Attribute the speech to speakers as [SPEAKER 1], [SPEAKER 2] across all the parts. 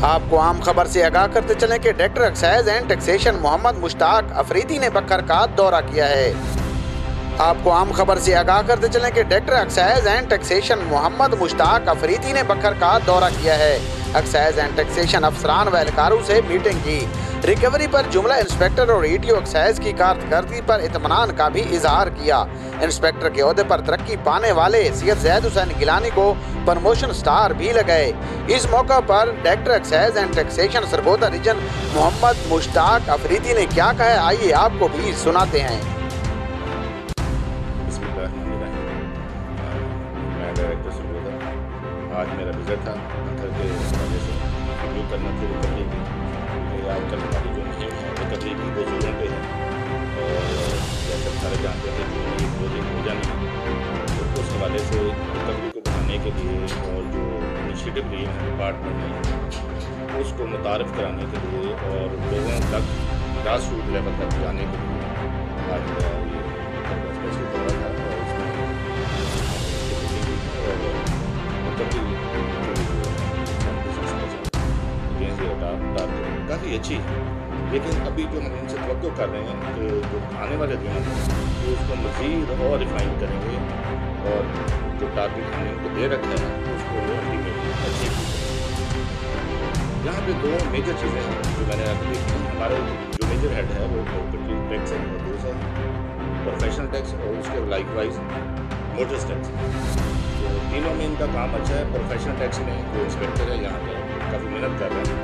[SPEAKER 1] आपको आम खबर से आगाह करते चलें कि director excise and taxation Mohammad Mushtaq Afridi ने बकर का दौरा किया है। आपको आम खबर से आगाह करते चलें कि director excise and taxation Mohammad Mushtaq Afridi ने बकर का दौरा किया है। एक्साइज एंड टैक्सेशन अफसरान व एहलकारों से मीटिंग की। रिकवरी पर जुमला इंस्पेक्टर और ETO एक्साइज की कारकर्दगी पर इत्मीनान का भी इजहार किया। इंस्पेक्टर के ओहदे पर तरक्की पाने वाले सैयद ज़ैद हुसैन गिलानी को प्रमोशन स्टार भी लगाए। इस मौका पर director excise and taxation Sargodha region Mohammad Mushtaq Afridi ने क्या कहा है, आइए आपको भी सुनाते हैं।
[SPEAKER 2] मैं डायरेक्टर सरगोदा, आज मेरा विजिट था पत्थर के वजह से रिव्यू करना थी रिकवरी की, क्योंकि आजकल हमारी जो मुहिम है रिकवरी की वो जोरों पे है और जैसे सारे जानते हैं कि एक दो दिन हो जानी है, तो उस हवाले से रिकवरी को बढ़ाने के लिए और जो इनिशिएटिव लिए हैं डिपार्टमेंट ने उसको मुतारिफ कराने के लिए और लोगों तक ग्रास रूट लेवल तक जाने के लिए आज मेरा ये स्पेशल दौरा था और उसमें काफ़ी अच्छी है। लेकिन अभी जो हम इनसे तवक्को कर रहे हैं कि जो आने वाले दिनों में कि उसको मज़ीद और रिफाइन करेंगे और जो टारगेट हमने उनको दे रखा है उसको अल्टीमेटली अचीव करेंगे। यहाँ पे दो मेजर चीज़ें हैं जो मैंने आपको देखी हैं। हमारा जो मेजर हेड है वो प्रॉपर्टी टैक्स है और दूसरा प्रोफेशनल टैक्स और उसके लाइकवाइज मोटर्स टैक्स। तो तीनों में इनका काम अच्छा है। प्रोफेशनल टैक्स में जो इंस्पेक्टर है यहाँ पर काफ़ी मेहनत कर रहे हैं,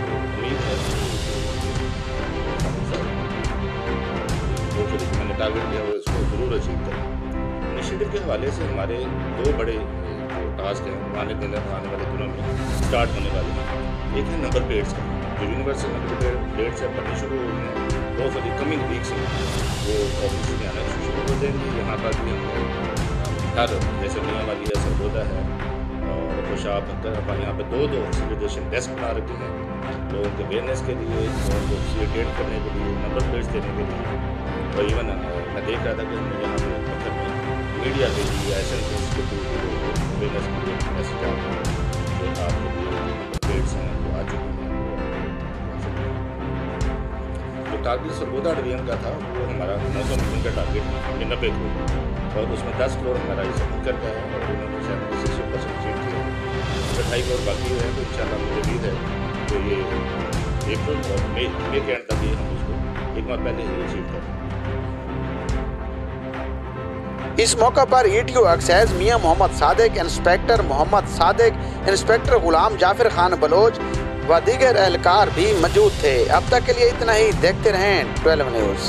[SPEAKER 2] तो उम्मीद है कि मैंने टारगेट दिया वो इसको ज़रूर अचीव करें। इनिशिएटिव के हवाले से हमारे दो बड़े जो टास्क हैं आने वाले दिनों में स्टार्ट होने वाले हैं। एक है नंबर प्लेट्स का, जो यूनिवर्सल नंबर प्लेट्स है बननी शुरू हो गई हैं, तो फॉर द कमिंग वीक्स में वो ऑफिस में आना शुरू हो जाएंगी। यहाँ पर भी हमने हर जैसे मियाँ वाली है, सरगोदा है और खुशाब पर यहाँ पे दो फैसिलिटेशन डेस्क बना रखे हैं लोगों के अवेयरनेस के लिए, लोगों को फैसिलिटेट करने के लिए, नंबर प्लेट्स देने के लिए। और इवन मैं देख रहा था कि हमने यहाँ पे पत्थर में मीडिया के लिए एसेंस के थ्रू अवेयरनेस के लिए मैसेज आ रहे हैं कि आपके लिए नंबर प्लेट्स हैं वो आ चुके हैं। जो टारगेट सरगोदा डिवीजन का था वो हमारा 900 मिलियन का टारगेट है, 90 करोड़ और उसमें 10 करोड़ हमारा इस बकर का है और उन्होंने 76% अचीव किया है। 2.5 करोड़ बाकी है, तो इंशाल्लाह मुझे उम्मीद है तो ये अप्रैल और मई के एंड तक ये हम उसको एक माह पहले ही अचीव करें।
[SPEAKER 1] इस मौका पर ETO एक्साइज मियां मोहम्मद सादिक, इंस्पेक्टर मोहम्मद सादिक, इंस्पेक्टर गुलाम जाफिर खान बलोच व दीगर एहलकार भी मौजूद थे। अब तक के लिए इतना ही। देखते रहें 12 न्यूज़।